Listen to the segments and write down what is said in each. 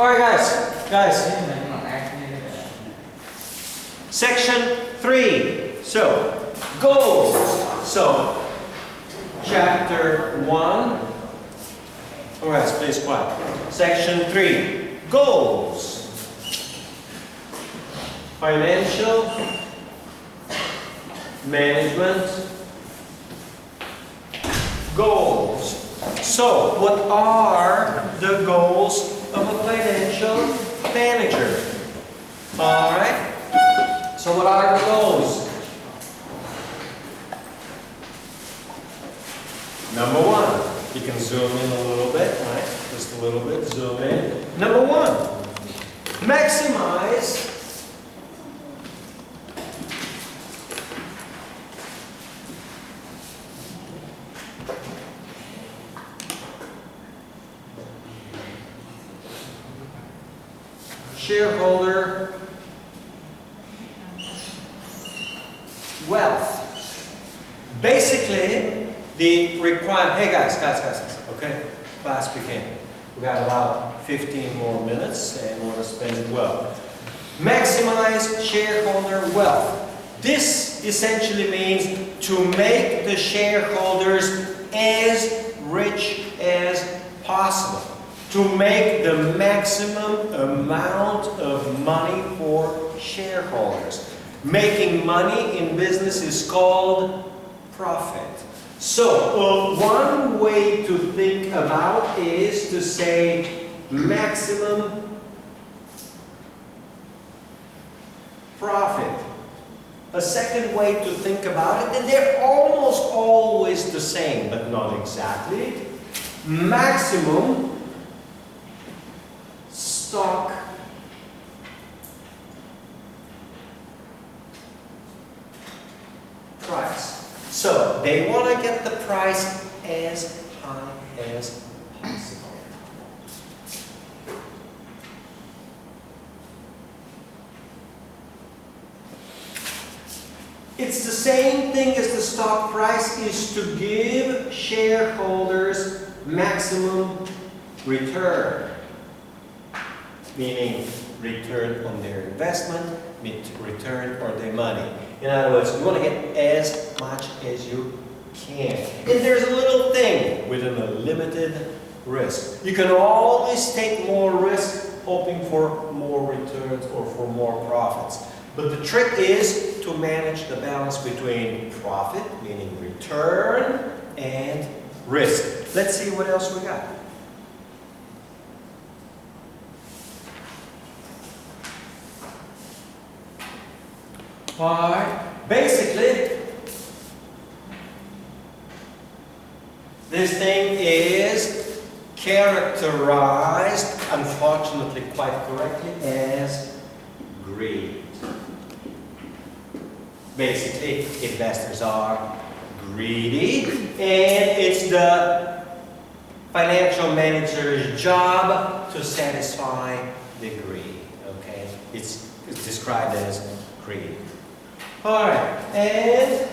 Alright guys. Section 3. So, goals. So, chapter 1. Alright, please quiet. Section 3. Goals. Financial management goals. So, what are the goals of a financial manager? Alright? So, what are the goals? Number 1. You can zoom in a little bit, right? Just a little bit, zoom in. Number 1. Maximize shareholder wealth. Basically, the requirement. Hey guys, okay? Class began. We got about 15 more minutes and we're going to spend it well. Maximize shareholder wealth. This essentially means to make the shareholders as rich as possible. To make the maximum amount of money for shareholders. Making money in business is called profit. So, one way to think about is to say maximum profit. A second way to think about it, and they're almost always the same, but not exactly. Maximum stock price. So they want to get the price as high as possible. It's the same thing as the stock price is to give shareholders maximum return. Meaning return on their investment, return on their money. In other words, you want to get as much as you can. And there's a little thing within a limited risk. You can always take more risk hoping for more returns or for more profits. But the trick is to manage the balance between profit, meaning return, and risk. Let's see what else we got. Alright, basically, this thing is characterized, unfortunately quite correctly, as greed. Basically, investors are greedy, and it's the financial manager's job to satisfy the greed. Okay, it's described as greed. Alright, and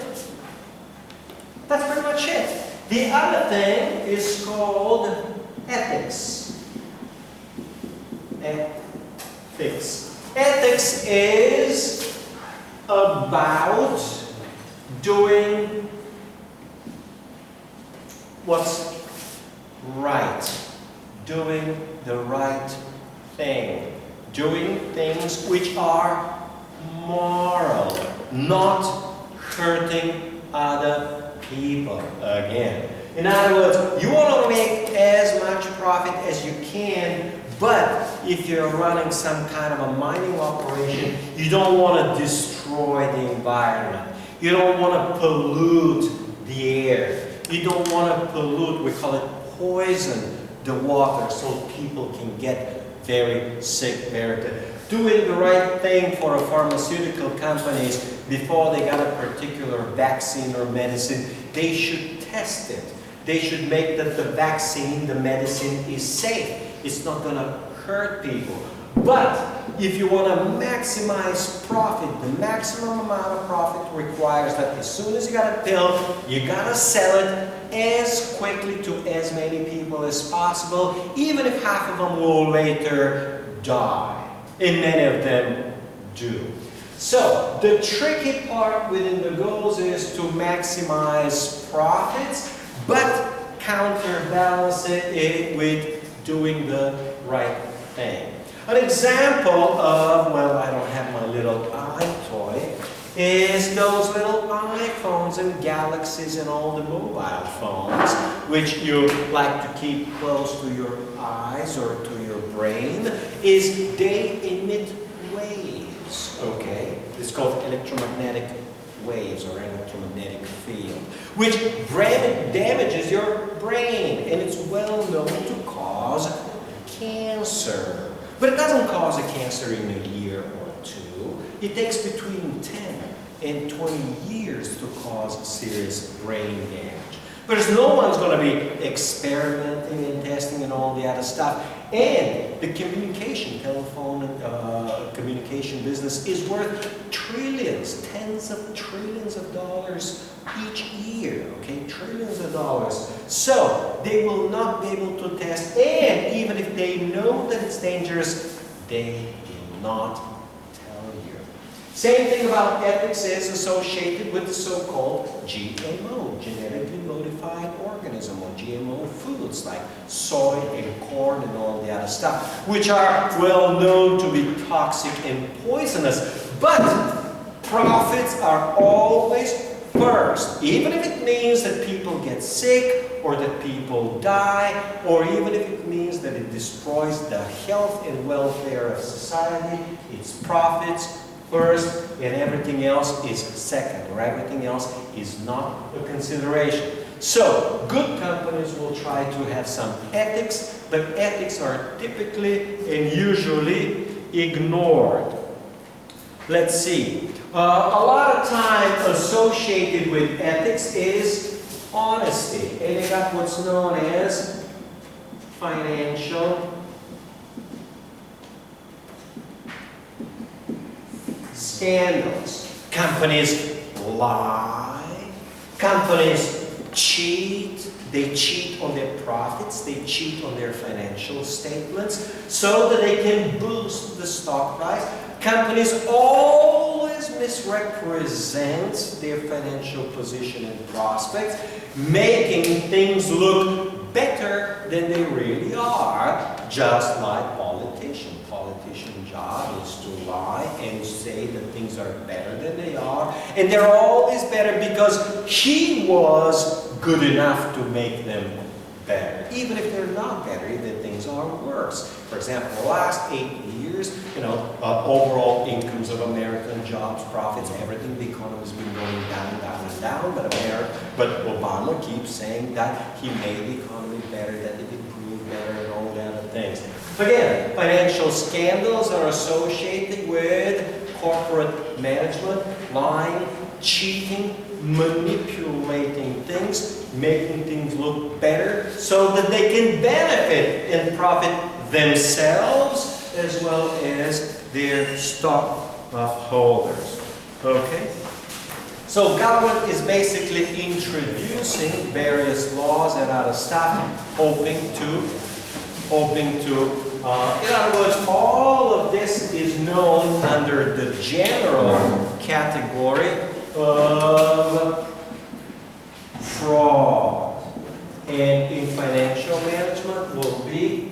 that's pretty much it. The other thing is called ethics. Ethics. Ethics is about doing what's right. Doing the right thing. Doing things which are moral, not hurting other people again. In other words, you want to make as much profit as you can, but if you're running some kind of a mining operation, you don't want to destroy the environment. You don't want to pollute the air. You don't want to pollute, we call it poison, the water so people can get very sick, doing the right thing for a pharmaceutical companies before they got a particular vaccine or medicine, they should test it. They should make that the vaccine, the medicine is safe. It's not going to hurt people. But if you want to maximize profit, the maximum amount of profit requires that as soon as you got a pill, you got to sell it as quickly to as many people as possible, even if half of them will later die. And many of them do. So, the tricky part within the goals is to maximize profits, but counterbalance it with doing the right thing. An example of, well, I don't have my little toy, is those little iPhones and Galaxies and all the mobile phones, which you like to keep close to your eyes or to your brain, is they emit waves, okay? It's called electromagnetic waves or electromagnetic field, which damages your brain, and it's well known to cause cancer. But it doesn't cause a cancer in a year or two. It takes between 10 and 20 years to cause serious brain damage. Because no one's going to be experimenting and testing and all the other stuff. And the telephone communication business is worth trillions, tens of trillions of dollars each year, okay? Trillions of dollars. So, they will not be able to test, and even if they know that it's dangerous, they will not tell you. Same thing about ethics is associated with the so-called GMO, genetically modified organism, or GMO foods like soy and corn and all the other stuff, which are well known to be toxic and poisonous. But profits are always first, even if it means that people get sick or that people die, or even if it means that it destroys the health and welfare of society. It's profits first and everything else is second, or everything else is not a consideration. So, good companies will try to have some ethics, but ethics are typically and usually ignored. Let's see. A lot of time associated with ethics is honesty. And they got what's known as financial scandals. Companies lie. Companies cheat. They cheat on their profits. They cheat on their financial statements so that they can boost the stock price. Companies always misrepresent their financial position and prospects, making things look better than they really are, just like politicians. Politician's job is to lie and say that things are better than they are, and they're always better because he was good enough to make them better, even if they're not better, even things are worse. For example, the last 8 years, overall incomes of American jobs, profits, everything, the economy has been going down, down, and down, but Obama keeps saying that he made the economy better, that it improved better, and all the other things. Again, financial scandals are associated with corporate management, lying, cheating, manipulating things, making things look better so that they can benefit and profit themselves as well as their stockholders. Okay? So government is basically introducing various laws and other stuff, hoping to, in other words, all of this is known under the general category of fraud. And in financial management will be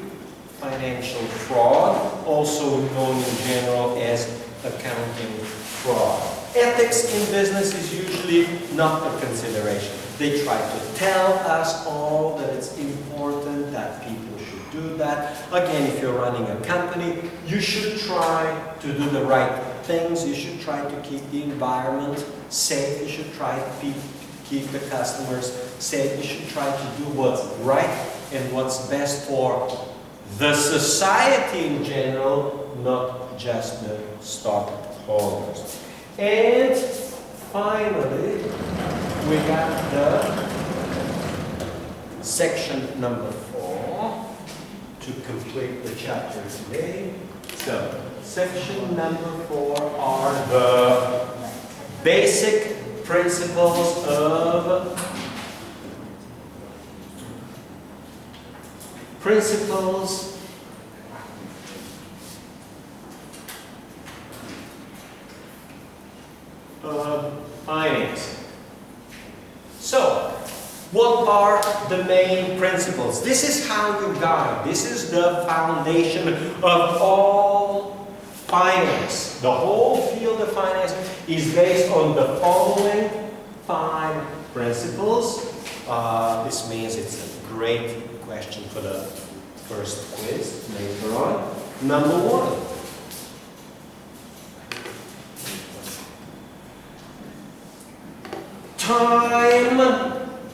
financial fraud, also known in general as accounting fraud. Ethics in business is usually not a consideration. They try to tell us all that it's important, that people should do that. Again, if you're running a company, you should try to do the right things. You should try to keep the environment safe. You should try to keep the customers safe. You should try to do what's right and what's best for the society in general, not just the stockholders. And finally, we got the section number 4 to complete the chapter today. So, section number 4 are the basic principles of principles of finance. So, what are the main principles? This is how you got it. This is the foundation of all finance. The whole field of finance is based on the following 5 principles. This means it's a great question for the first quiz later on. Number 1. Time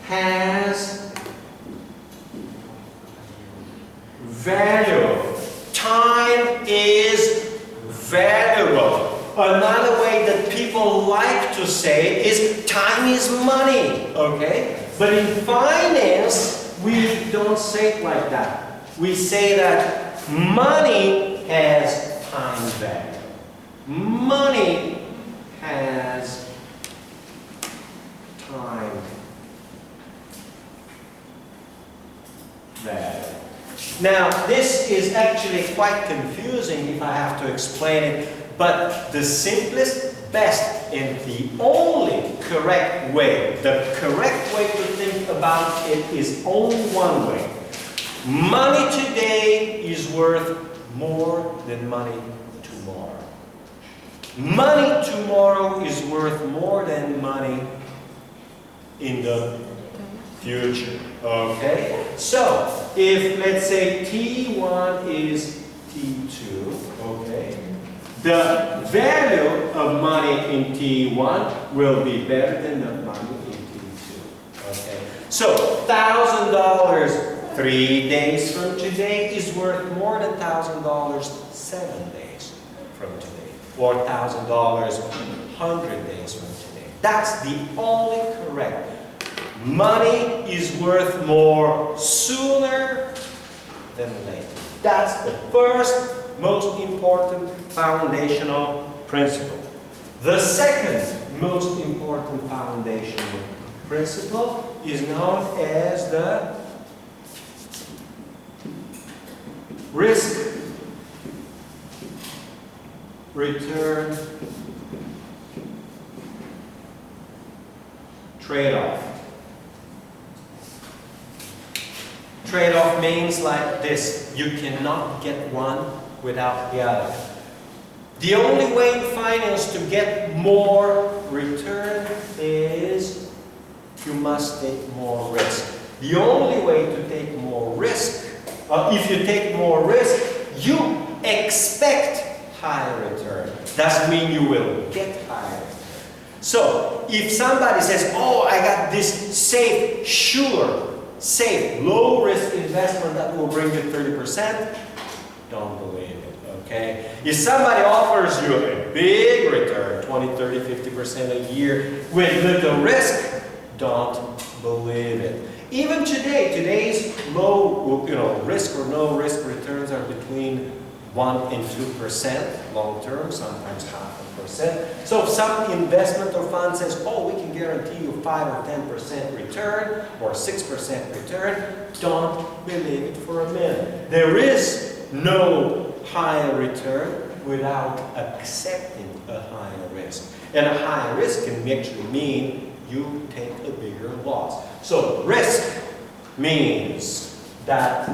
has value. Time is valuable. Another way that people like to say it is time is money, okay? But in finance, we don't say it like that. We say that money has time value. Money has time value. Now, this is actually quite confusing if I have to explain it, but the simplest, best, and the only correct way, the correct way to think about it is only one way. Money today is worth more than money tomorrow. Money tomorrow is worth more than money in the future. Okay? So, if let's say T1 is T2, okay, the value of money in T1 will be better than the money in T2. Okay? So, $1,000 3 days from today is worth more than $1,000 7 days from today, or $1,000 100 days from today. That's the only correct. Money is worth more sooner than later. That's the first most important foundational principle. The second most important foundational principle is known as the risk return tradeoff. Trade-off means like this: you cannot get one without the other. The only way in finance to get more return is you must take more risk. The only way to take more risk, if you take more risk, you expect higher return. Doesn't mean you will get higher return. So, if somebody says, oh, I got this safe, sure, safe, low-risk investment that will bring you 30%, don't believe it, okay? If somebody offers you a big return, 20, 30, 50% a year with little risk, don't believe it. Even today, today's low, risk or no risk returns are between 1 and 2% long-term, sometimes 0.5%. So if some investment or fund says, oh, we can guarantee you 5 or 10% return or 6% return, don't believe it for a minute. There is no higher return without accepting a higher risk. And a higher risk can actually mean you take a bigger loss. So risk means that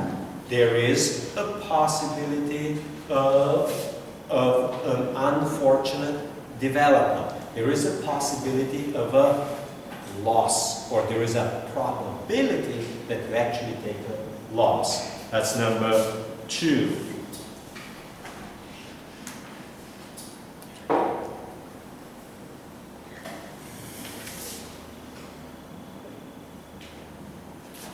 there is a possibility of an unfortunate development. There is a possibility of a loss, or there is a probability that you actually take a loss. That's number 2.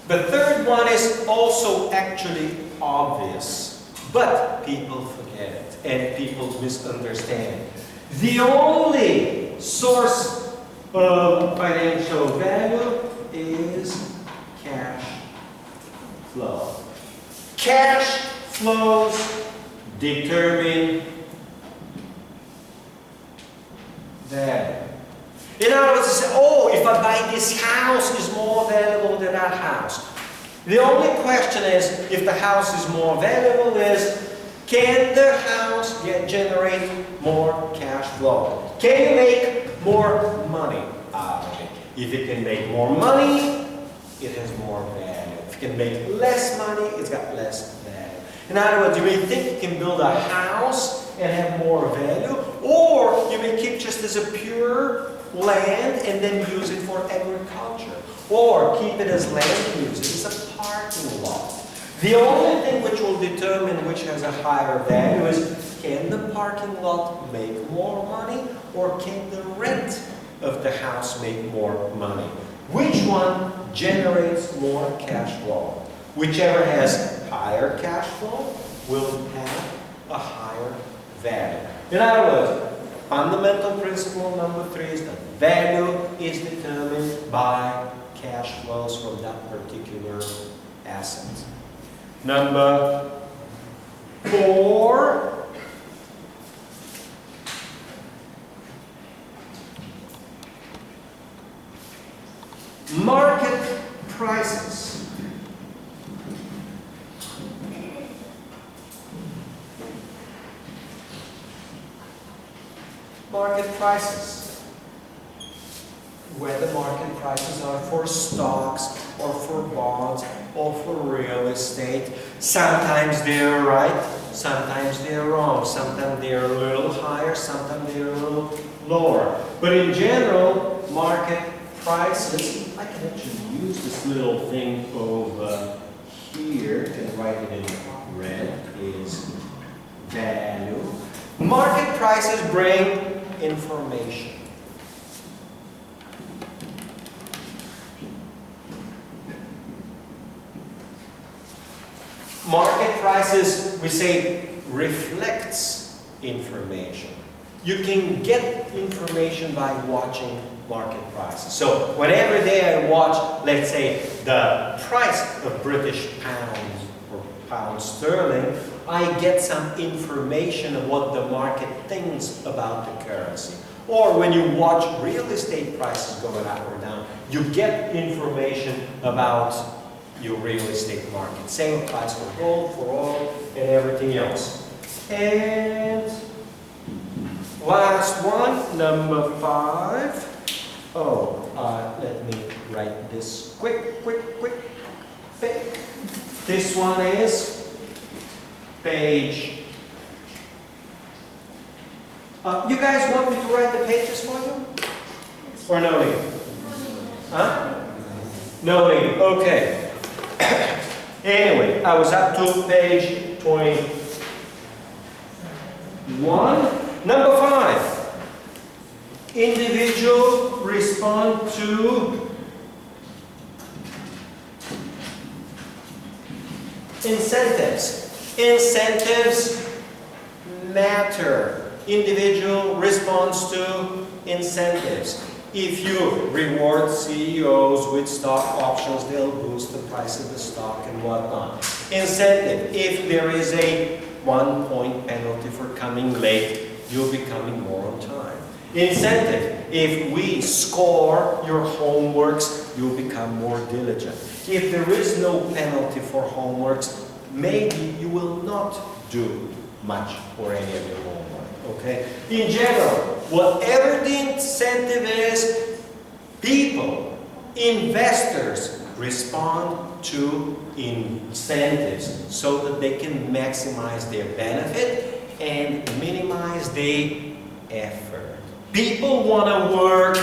The third one is also actually obvious, but people forget it and people misunderstand it. The only source of financial value is cash flow. Cash flows determine value. In other words, you say, oh, if I buy this house, it's more valuable than that house. The only question is, if the house is more valuable, is can the house generate more cash flow? Can you make more money out of it? If it can make more money, it has more value. If it can make less money, it's got less value. In other words, you may think you can build a house and have more value, or you may keep just as a pure land and then use it for agriculture, or keep it as land and use it as a parking lot. The only thing which will determine which has a higher value is, can the parking lot make more money, or can the rent of the house make more money? Which one generates more cash flow? Whichever has higher cash flow will have a higher value. In other words, fundamental principle number 3 is that value is determined by cash flows from that particular asset. Number 4, market prices. Market prices. Whether market prices are for stocks or for bonds or for real estate. Sometimes they're right, sometimes they're wrong. Sometimes they're a little higher, sometimes they're a little lower. But in general, market prices, I can actually use this little thing over here and write it in red, is value. Market prices bring information. Market prices, we say, reflects information. You can get information by watching market prices. So when every day I watch, let's say, the price of British pounds or pound sterling, I get some information of what the market thinks about the currency. Or when you watch real estate prices going up or down, you get information about your real estate market. Same applies for gold, for oil, and everything else. And last one, number 5. Let me write this quick. This one is page. You guys want me to write the pages for you? Or no need? Huh? No need, okay. Anyway, I was up to page 21. Number 5. Individual respond to incentives. Incentives matter. Individual responds to incentives. If you reward CEOs with stock options, they'll boost the price of the stock and whatnot. Incentive. If there is a 1-point penalty for coming late, you'll be coming more on time. Incentive. If we score your homeworks, you'll become more diligent. If there is no penalty for homeworks, maybe you will not do much for any of your homework. Okay? In general, whatever the incentive is, people, investors respond to incentives so that they can maximize their benefit and minimize the effort. People want to work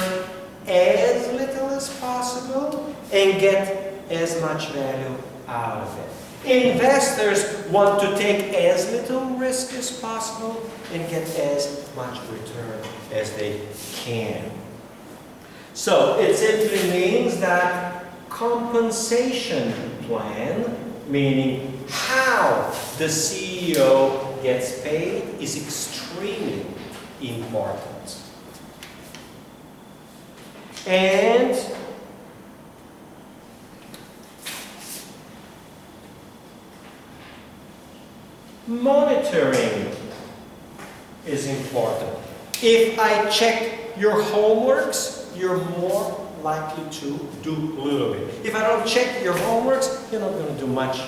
as little as possible and get as much value out of it. Investors want to take as little risk as possible and get as much return as they can. So it simply means that compensation plan, meaning how the CEO gets paid, is extremely important. And monitoring is important. If I check your homeworks, you're more likely to do a little bit. If I don't check your homeworks, you're not going to do much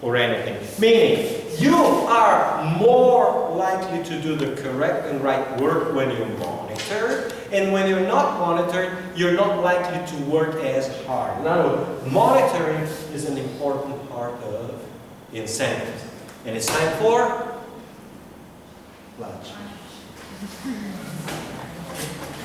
or anything. Meaning, you are more likely to do the correct and right work when you're monitored, and when you're not monitored, you're not likely to work as hard. In other words, monitoring is an important part of incentives. And it's time for lunch.